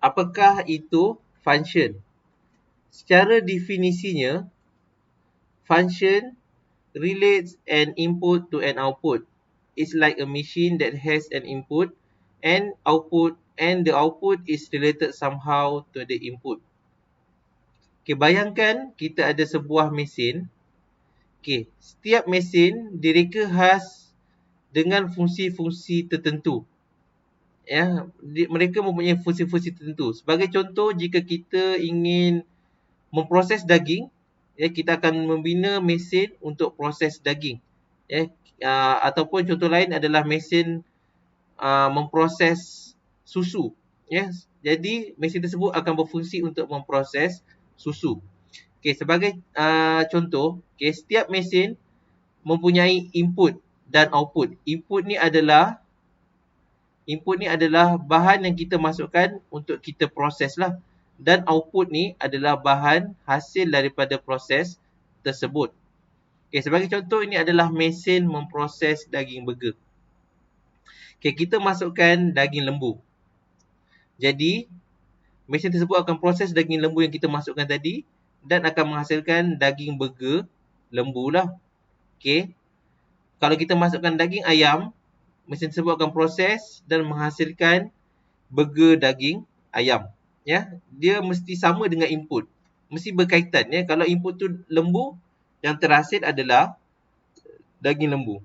apakah itu function? Secara definisinya, function relates an input to an output. It's like a machine that has an input and output, and the output is related somehow to the input. Okay, bayangkan kita ada sebuah mesin. Okay, setiap mesin direka khas dengan fungsi-fungsi tertentu. Ya, mereka mempunyai fungsi-fungsi tertentu. Sebagai contoh, jika kita ingin memproses daging, ya, kita akan membina mesin untuk proses daging. Ya, ataupun contoh lain adalah mesin memproses susu. Ya, jadi mesin tersebut akan berfungsi untuk memproses susu. Okay, sebagai contoh, okay, setiap mesin mempunyai input dan output. Input ni adalah bahan yang kita masukkan untuk kita proses lah. Dan output ni adalah bahan hasil daripada proses tersebut. Okay, sebagai contoh, ini adalah mesin memproses daging burger. Okay, kita masukkan daging lembu. Jadi, mesin tersebut akan proses daging lembu yang kita masukkan tadi dan akan menghasilkan daging burger lembu lah. Okay. Kalau kita masukkan daging ayam, mesin tersebut akan proses dan menghasilkan burger daging ayam. Ya, dia mesti sama dengan input. Mesti berkaitan, ya. Kalau input tu lembu, yang terhasil adalah daging lembu.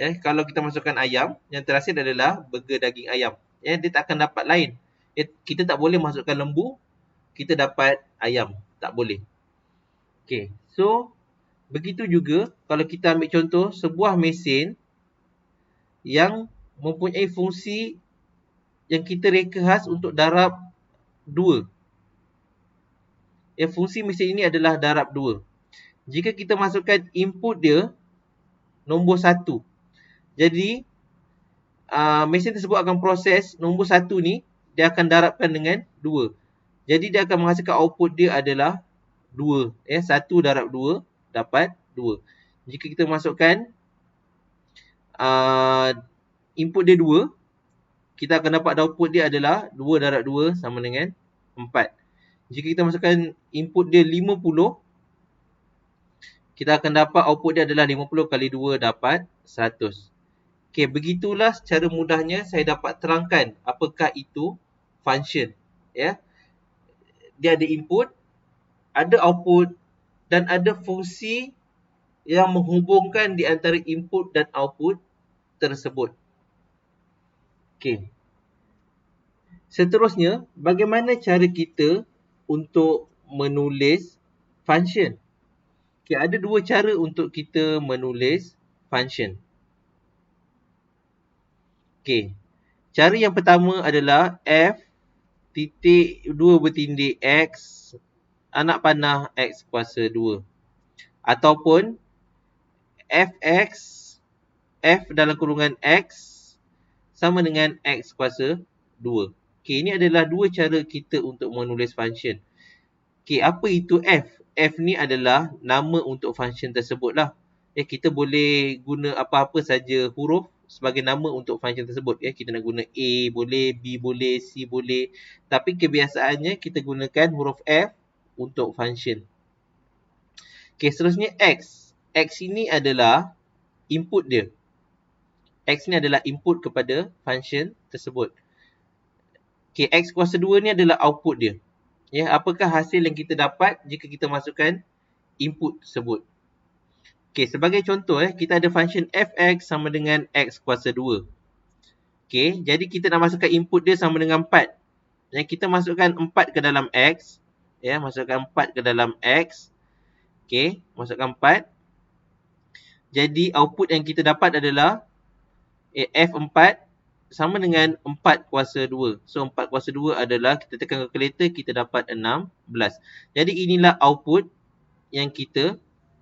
Ya, kalau kita masukkan ayam, yang terhasil adalah burger daging ayam. Ya, dia tak akan dapat lain. Ya, kita tak boleh masukkan lembu, kita dapat ayam. Tak boleh. Okay, so begitu juga kalau kita ambil contoh sebuah mesin yang mempunyai fungsi yang kita reka khas untuk darab 2. Fungsi mesin ini adalah darab 2. Jika kita masukkan input dia nombor 1. Jadi mesin tersebut akan proses nombor 1 ni, dia akan darabkan dengan 2. Jadi dia akan menghasilkan output dia adalah 2. 1 darab 2 dapat 2. Jika kita masukkan input dia 2, kita akan dapat output dia adalah 2 darab 2 sama dengan 4. Jika kita masukkan input dia 50, kita akan dapat output dia adalah 50 kali 2 dapat 100. Okay, begitulah secara mudahnya saya dapat terangkan apakah itu function. Ya. Dia ada input, ada output dan ada fungsi yang menghubungkan di antara input dan output tersebut. Okay. Seterusnya, bagaimana cara kita untuk menulis function? Okay, ada dua cara untuk kita menulis function. Okay. Cara yang pertama adalah f titik 2 bertindih x anak panah x kuasa 2. Ataupun fx, f dalam kurungan x sama dengan x kuasa 2. Okay, ini adalah dua cara kita untuk menulis function. Okay, apa itu f? F ni adalah nama untuk function tersebut lah. Kita boleh guna apa-apa saja huruf sebagai nama untuk function tersebut. Kita nak guna A boleh, B boleh, C boleh. Tapi kebiasaannya kita gunakan huruf F untuk function. Okay, seterusnya x. X ini adalah input dia. X ni adalah input kepada function tersebut. Okay, x kuasa 2 ni adalah output dia. Apakah hasil yang kita dapat jika kita masukkan input tersebut. Okay, sebagai contoh, kita ada function fx sama dengan x kuasa 2. Okay, jadi kita nak masukkan input dia sama dengan 4. Kita masukkan 4 ke dalam x. Masukkan 4 ke dalam x. Okay, masukkan 4. Jadi output yang kita dapat adalah f4 sama dengan 4 kuasa 2. So 4 kuasa 2 adalah, kita tekan kalkulator, kita dapat 16. Jadi inilah output yang kita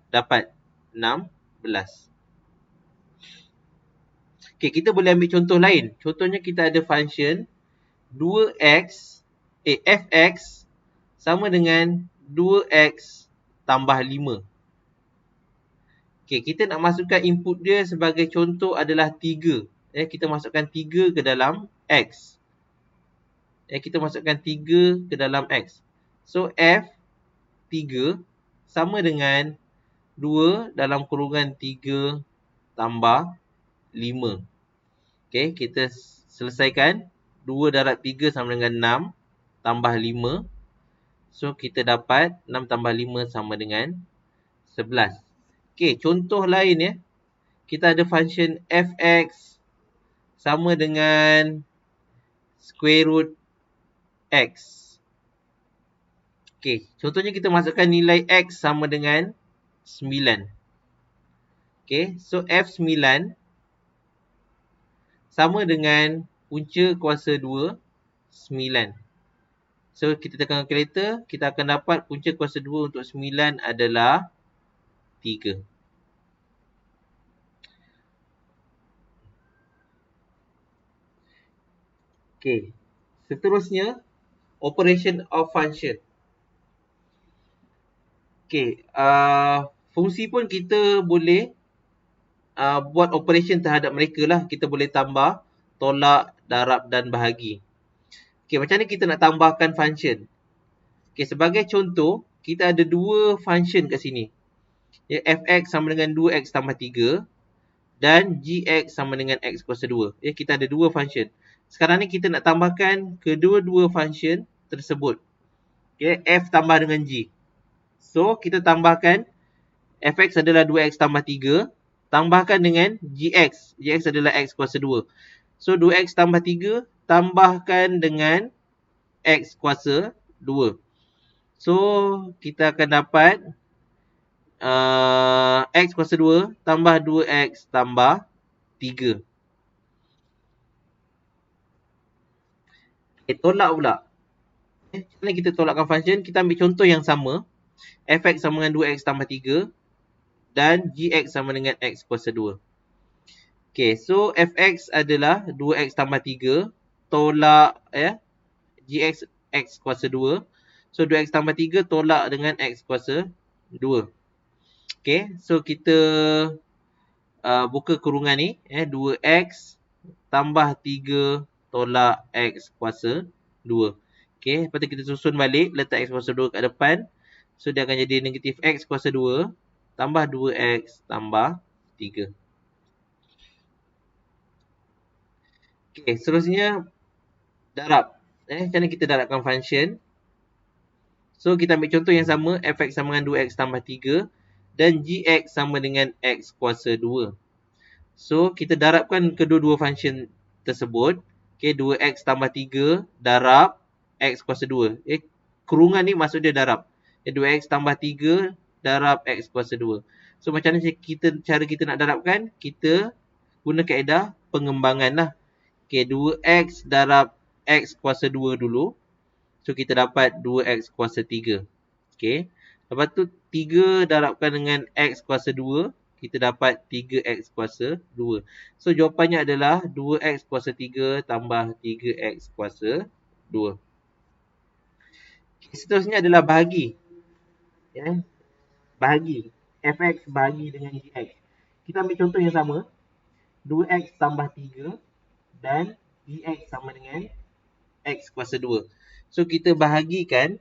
dapat, 16. Okay, kita boleh ambil contoh lain. Contohnya kita ada function 2x, fx sama dengan 2x tambah 5. Okay, kita nak masukkan input dia sebagai contoh adalah 3. Kita masukkan 3 ke dalam x. Kita masukkan 3 ke dalam X. So, F 3 sama dengan 2 dalam kurungan 3 tambah 5. Okay, kita selesaikan. 2 darab 3 sama dengan 6 tambah 5. So, kita dapat 6 tambah 5 sama dengan 11. Okay, contoh lain ya. Kita ada function fx sama dengan square root x. Okay, contohnya kita masukkan nilai x sama dengan 9. Okay, so f9 sama dengan punca kuasa 2, 9. So, kita tekan kalkulator, kita akan dapat punca kuasa 2 untuk 9 adalah 3. Okay, seterusnya, operation of function. Okay, fungsi pun kita boleh buat operation terhadap mereka lah. Kita boleh tambah, tolak, darab dan bahagi. Okay, macam mana kita nak tambahkan function? Okay, sebagai contoh, kita ada 2 function kat sini. Ya, fx sama dengan 2x tambah 3 dan gx sama dengan x kuasa 2. Ya, kita ada 2 function. Sekarang ni kita nak tambahkan kedua-dua function tersebut. Okay, f tambah dengan g. So, kita tambahkan fx adalah 2x tambah 3. Tambahkan dengan gx. Gx adalah x kuasa 2. So, 2x tambah 3 tambahkan dengan x kuasa 2. So, kita akan dapat x kuasa 2 tambah 2x tambah 3. Tolak pula. Macam mana kita tolakkan function? Kita ambil contoh yang sama. Fx sama dengan 2x tambah 3 dan gx sama dengan x kuasa 2. Okay, so fx adalah 2x tambah 3 tolak gx x kuasa 2. So 2x tambah 3 tolak dengan x kuasa 2. Okay, so kita buka kurungan ni. 2x tambah 3 tolak x kuasa 2. Okay, lepas tu kita susun balik, letak x kuasa 2 kat depan. So, dia akan jadi negatif x kuasa 2 tambah 2x tambah 3. Okay, seterusnya darab. Macam mana kita darabkan function? So, kita ambil contoh yang sama. Fx sama dengan 2x tambah 3 dan gx sama dengan x kuasa 2. So, kita darabkan kedua-dua function tersebut. Okay, 2x tambah 3 darab x kuasa 2. Kurungan ni maksud dia darab. 2x tambah 3 darab x kuasa 2. So, macam mana cara kita nak darabkan? Kita guna kaedah pengembangan lah. Okay, 2x darab x kuasa 2 dulu. So, kita dapat 2x kuasa 3. Okay. Lepas tu, 3 darabkan dengan x kuasa 2. Kita dapat 3x kuasa 2. So, jawapannya adalah 2x kuasa 3 tambah 3x kuasa 2. Seterusnya adalah bahagi. Bahagi. Fx bahagi dengan gx. Kita ambil contoh yang sama. 2x tambah 3 dan gx sama dengan x kuasa 2. So, kita bahagikan.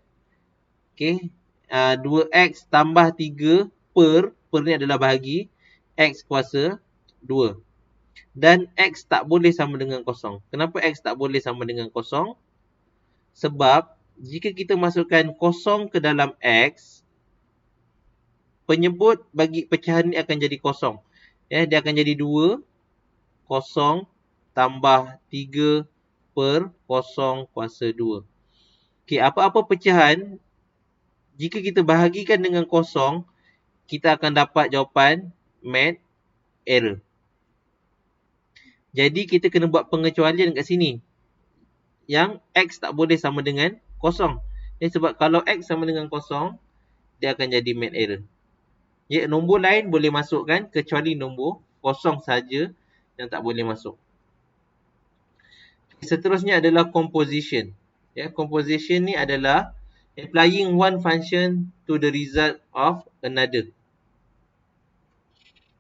Okay. 2x tambah 3 per ni adalah bahagi x kuasa 2. Dan x tak boleh sama dengan kosong. Kenapa x tak boleh sama dengan kosong? Sebab jika kita masukkan kosong ke dalam x, penyebut bagi pecahan ni akan jadi kosong. Dia akan jadi 2, kosong, tambah 3 per kosong kuasa 2. Okay, apa-apa pecahan, jika kita bahagikan dengan kosong, kita akan dapat jawapan math error. Jadi, kita kena buat pengecualian kat sini. Yang x tak boleh sama dengan kosong. Sebab kalau x sama dengan kosong, dia akan jadi math error. Nombor lain boleh masukkan kecuali nombor kosong saja yang tak boleh masuk. Seterusnya adalah composition. Composition ni adalah applying one function to the result of another.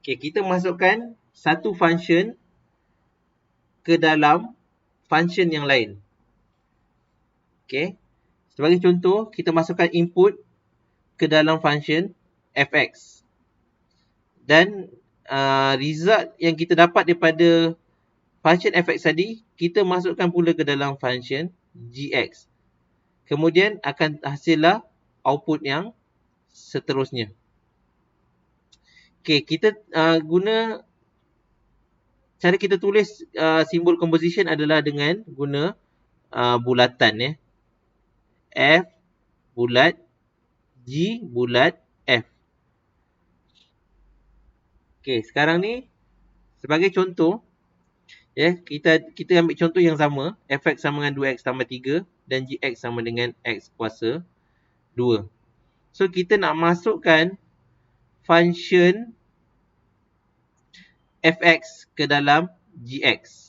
Okay, kita masukkan satu function ke dalam function yang lain. Okay. Sebagai contoh, kita masukkan input ke dalam function fx. Dan result yang kita dapat daripada function fx tadi, kita masukkan pula ke dalam function gx. Kemudian akan hasillah output yang seterusnya. Okay, kita guna, cara kita tulis simbol composition adalah dengan guna bulatan ya. F bulat, G bulat, F. Okay, sekarang ni sebagai contoh, ya, kita ambil contoh yang sama, fx sama dengan 2x tambah 3 dan gx sama dengan x kuasa 2. So, kita nak masukkan function fx ke dalam gx.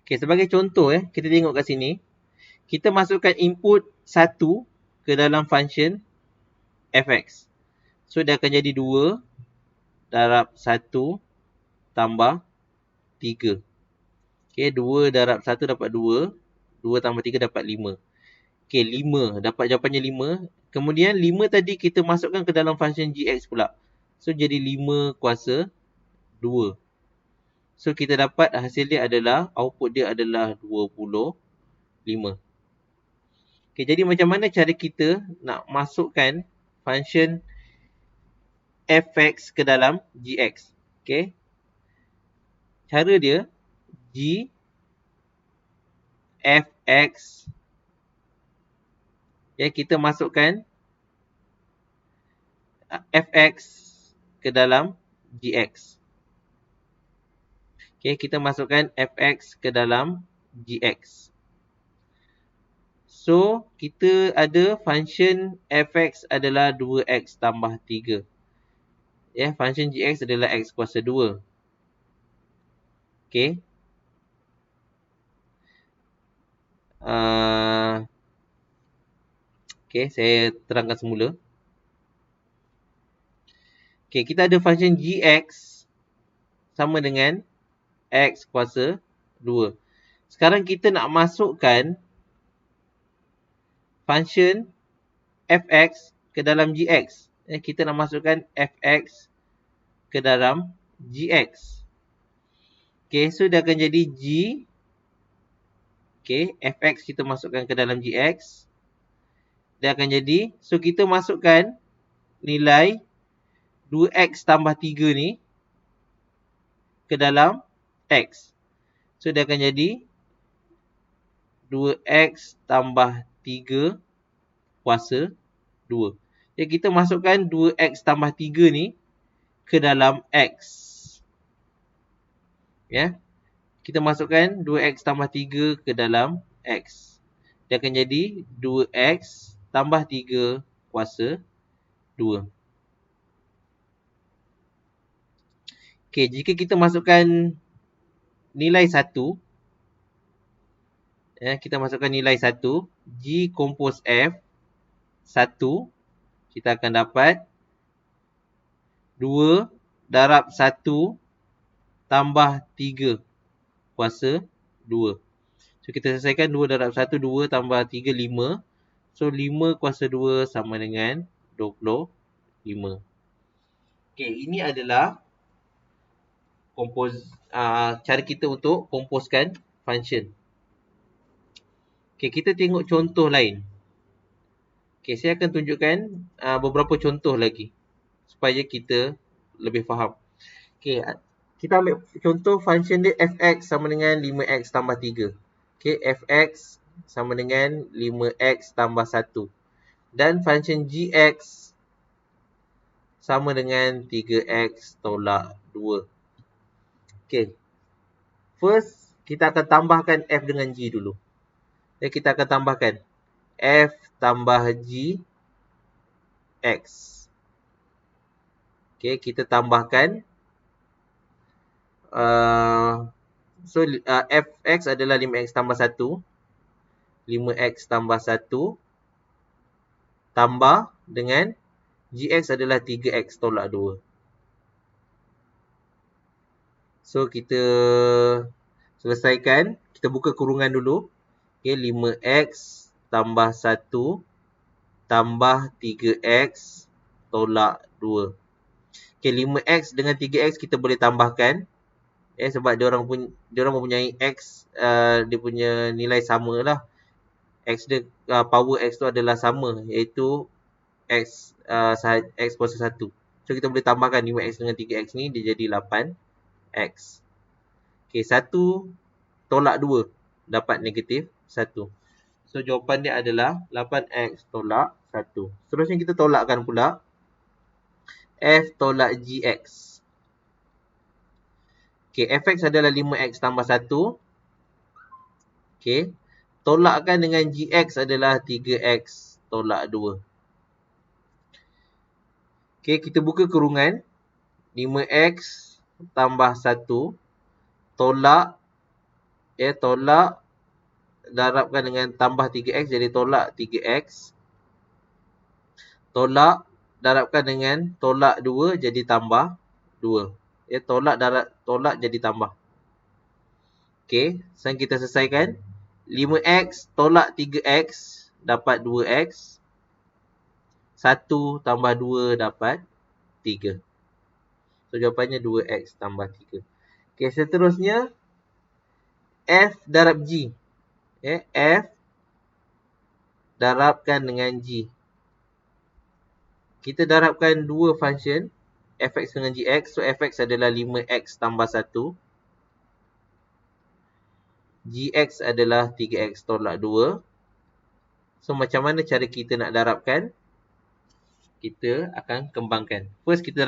Okay, sebagai contoh, kita tengok kat sini. Kita masukkan input 1 ke dalam function fx. So, dia akan jadi 2 darab 1 tambah 3. Okay, 2 darab 1 dapat 2. 2 tambah 3 dapat 5. Okay, 5. Dapat jawapannya 5. Kemudian 5 tadi kita masukkan ke dalam function gx pula. So, jadi 5 kuasa 2. So, kita dapat hasil dia adalah, output dia adalah 25. Okay, jadi macam mana cara kita nak masukkan function fx ke dalam gx? Okay. Cara dia, g fx, ya, kita masukkan fx ke dalam gx. Okay, kita masukkan fx ke dalam gx. So, kita ada function fx adalah 2x tambah 3. Ya, function gx adalah x kuasa 2. Okay. Okay, saya terangkan semula. Okay, kita ada function gx sama dengan x kuasa 2. Sekarang kita nak masukkan function fx ke dalam gx. Kita nak masukkan fx ke dalam gx. Okay, so dia akan jadi g. Okay, fx kita masukkan ke dalam gx. Dia akan jadi, so kita masukkan nilai 2x tambah 3 ni ke dalam x. So, dia akan jadi 2x tambah 3 kuasa 2. Jadi, kita masukkan 2x tambah 3 ni ke dalam x. Ya. Kita masukkan 2x tambah 3 ke dalam x. Dia akan jadi 2x tambah 3 kuasa 2. Okay, jika kita masukkan nilai 1, ya, kita masukkan nilai 1, G compose F 1, kita akan dapat 2 darab 1 tambah 3 kuasa 2. So, kita selesaikan 2 darab 1, 2 tambah 3, 5. So, 5 kuasa 2 sama dengan 25. Okay, ini adalah cara kita untuk komposkan function. Okay, kita tengok contoh lain. Okay, saya akan tunjukkan beberapa contoh lagi supaya kita lebih faham. Okay, kita ambil contoh function dia fx sama dengan 5x tambah 3. Okay, fx sama dengan 5x tambah 1. Dan function gx sama dengan 3x tolak 2. Okay. First, kita akan tambahkan f dengan g dulu. Jadi, kita akan tambahkan f tambah g x. Okay, kita tambahkan. Fx adalah 5x tambah 1. 5x tambah 1. Tambah dengan gx adalah 3x tolak 2. So, selesaikan. Kita buka kurungan dulu. Okay, 5x tambah 1 tambah 3x tolak 2. Okay, 5x dengan 3x kita boleh tambahkan. Sebab dia orang mempunyai x, dia punya nilai sama lah. X dia, power x tu adalah sama, iaitu x kuasa 1. So kita boleh tambahkan 5x dengan 3x ni, dia jadi 8x. Okay, 1 tolak 2 dapat negatif 1. So jawapan dia adalah 8x tolak 1. Seterusnya kita tolakkan pula f tolak gx. Okay, fx adalah 5x tambah 1. Okay, tolakkan dengan gx adalah 3x tolak 2. Okay, kita buka kurungan. 5x tambah 1 tolak, tolak darabkan dengan tambah 3x, jadi tolak 3x. Tolak darabkan dengan tolak 2, jadi tambah 2. Tolak jadi tambah. Okay, sekarang kita selesaikan. 5x tolak 3x dapat 2x. 1 tambah 2 dapat 3. So jawapannya 2x tambah 3. Okay, seterusnya f darab g. F darabkan dengan g. Kita darabkan dua function, fx dengan gx. So fx adalah 5x tambah 1. Gx adalah 3x tolak 2. So macam mana cara kita nak darabkan? Kita akan kembangkan. First kita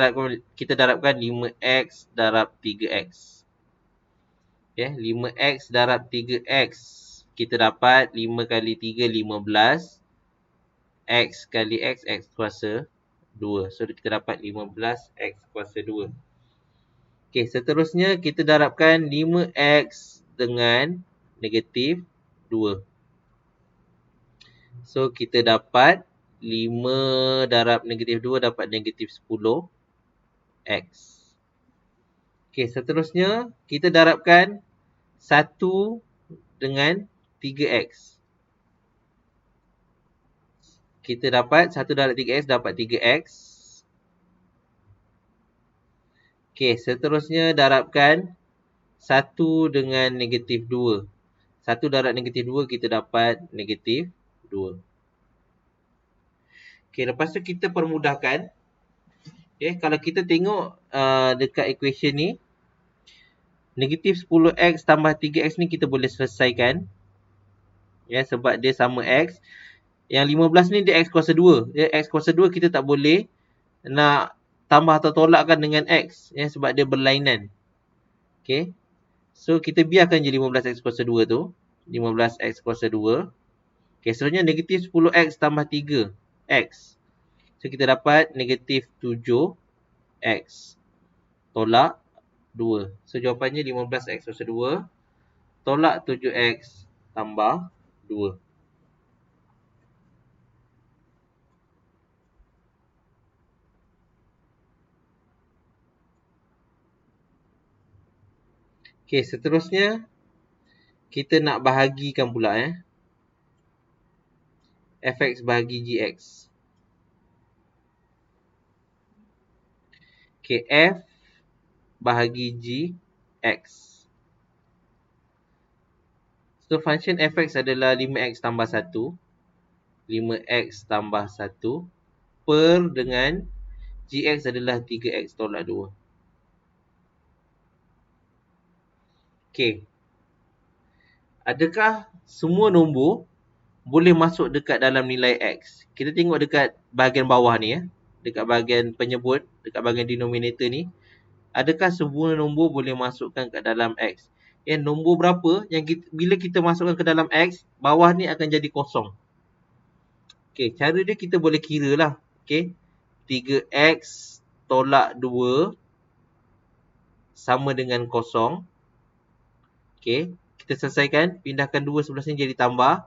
darabkan 5x darab 3x. Okay, 5x darab 3x. Kita dapat 5 kali 3, 15. X kali x, x kuasa 2. So kita dapat 15x kuasa 2. Okay, seterusnya kita darabkan 5x dengan negatif 2. So kita dapat 5 darab negatif 2 dapat negatif 10x. Okay, seterusnya kita darabkan 1 dengan 3x. Kita dapat 1 darab 3x dapat 3x. Okay, seterusnya darabkan 1 dengan negatif 2. 1 darab negatif 2 kita dapat negatif 2. Okay, lepas tu kita permudahkan. Okay, kalau kita tengok dekat equation ni, negatif 10x tambah 3x ni kita boleh selesaikan. Sebab dia sama x. Yang 15 ni dia x kuasa 2. X kuasa 2 kita tak boleh nak tambah atau tolakkan dengan x. Sebab dia berlainan. Okay. So kita biarkan je 15x kuasa 2 tu. 15x kuasa 2. Okay, seterusnya negatif 10x tambah 3x. So kita dapat negatif 7x tolak 2. So jawapannya 15x kuasa 2 tolak 7x tambah 2. Okay, seterusnya kita nak bahagikan pula fx bahagi gx. Okay, f bahagi gx. So function fx adalah 5x tambah 1. 5x tambah 1 per dengan gx adalah 3x tolak 2. Okay. Adakah semua nombor boleh masuk dekat dalam nilai x? Kita tengok dekat bahagian bawah ni dekat bahagian penyebut, dekat bahagian denominator ni. Adakah semua nombor boleh masukkan ke dalam x? Nombor berapa yang bila kita masukkan ke dalam x, bawah ni akan jadi kosong. Okay, cara dia kita boleh kira lah. Okay, 3x tolak 2 sama dengan kosong. Okay, kita selesaikan. Pindahkan 2 sebelah sini jadi tambah.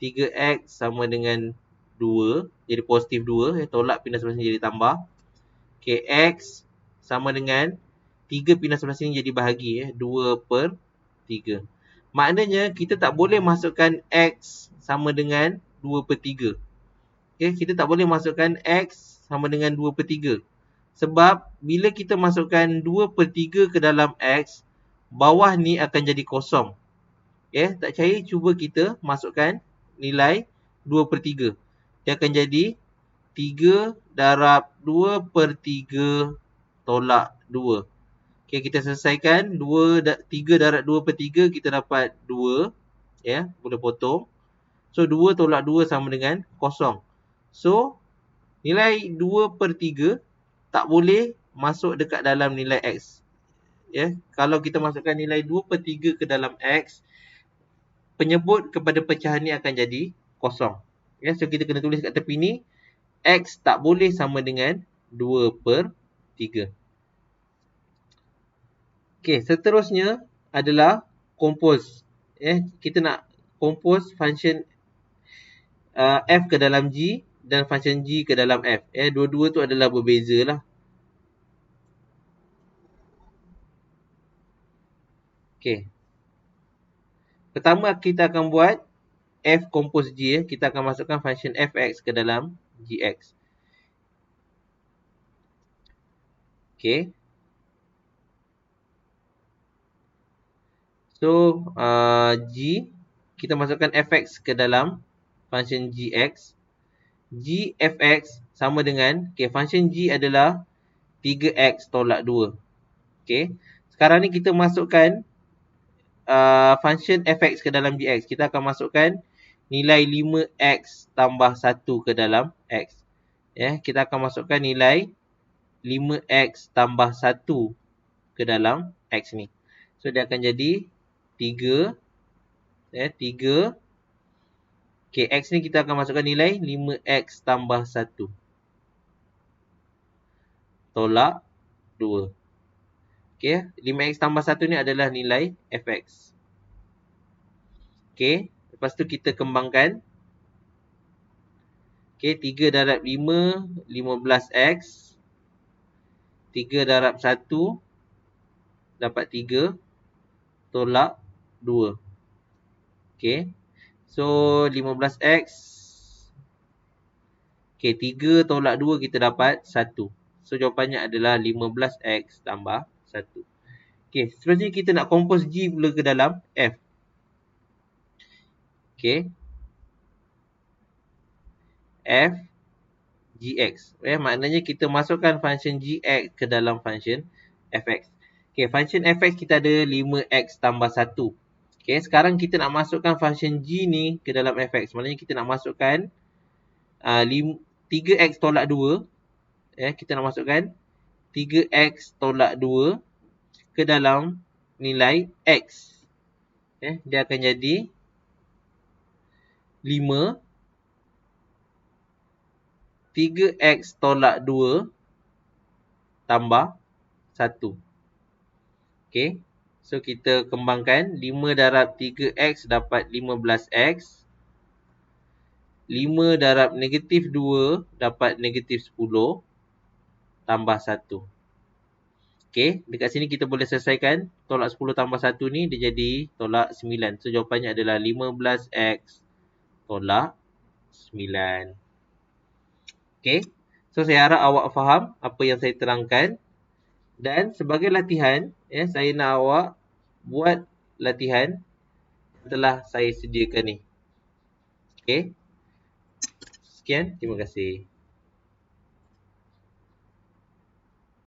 3x sama dengan 2. Jadi positif 2. Tolak pindah sebelah sini jadi tambah. Okay, x sama dengan 3 pindah sebelah sini jadi bahagi. 2 per 3. Maknanya kita tak boleh masukkan X sama dengan 2/3. Okay, kita tak boleh masukkan X sama dengan 2/3. Sebab bila kita masukkan 2/3 ke dalam X, bawah ni akan jadi kosong. Okay, tak percaya cuba kita masukkan nilai 2/3. Dia akan jadi 3 darab 2/3 tolak 2. Okay, kita selesaikan 3 darab 2/3 kita dapat 2. Ya, boleh potong. So 2 tolak 2 sama dengan kosong. So nilai 2/3 tak boleh masuk dekat dalam nilai X. Ya, kalau kita masukkan nilai 2/3 ke dalam X, penyebut kepada pecahan ni akan jadi kosong. Ya, so kita kena tulis kat tepi ni, X tak boleh sama dengan 2/3. Okey, seterusnya adalah compose. Kita nak compose function f ke dalam g dan function g ke dalam f. Dua-dua tu adalah berbeza lah. Okey. Pertama kita akan buat f compose g. Kita akan masukkan function fx ke dalam gx. Okey. So, g, kita masukkan fx ke dalam function gx. G fx sama dengan, function g adalah 3x tolak 2. Sekarang ni kita masukkan function fx ke dalam gx. Kita akan masukkan nilai 5x tambah 1 ke dalam x. Kita akan masukkan nilai 5x tambah 1 ke dalam x ni. So, dia akan jadi 3. 3. X ni kita akan masukkan nilai 5x tambah 1. Tolak 2. 5x tambah 1 ni adalah nilai fx. Lepas tu kita kembangkan. 3 darab 5, 15x. 3 darab 1, dapat 3. Tolak 2. So 15x. 3 tolak 2 kita dapat 1. So jawapannya adalah 15x tambah 1. Seterusnya kita nak compose G pula ke dalam F. F gx. Maknanya kita masukkan function gx ke dalam function fx. Function fx kita ada 5x tambah 1. Sekarang kita nak masukkan function g ni ke dalam fx. Maknanya kita nak masukkan 3x tolak 2. Kita nak masukkan 3x tolak 2 ke dalam nilai x. Dia akan jadi 5. 3x tolak 2 tambah 1. So kita kembangkan. 5 darab 3x dapat 15x. 5 darab negatif 2 dapat negatif 10 tambah 1. Dekat sini kita boleh selesaikan. Tolak 10 tambah 1 ni dia jadi tolak 9. So jawapannya adalah 15x tolak 9. So saya harap awak faham apa yang saya terangkan. Dan sebagai latihan, saya nak awak buat latihan yang telah saya sediakan ni. Sekian, terima kasih.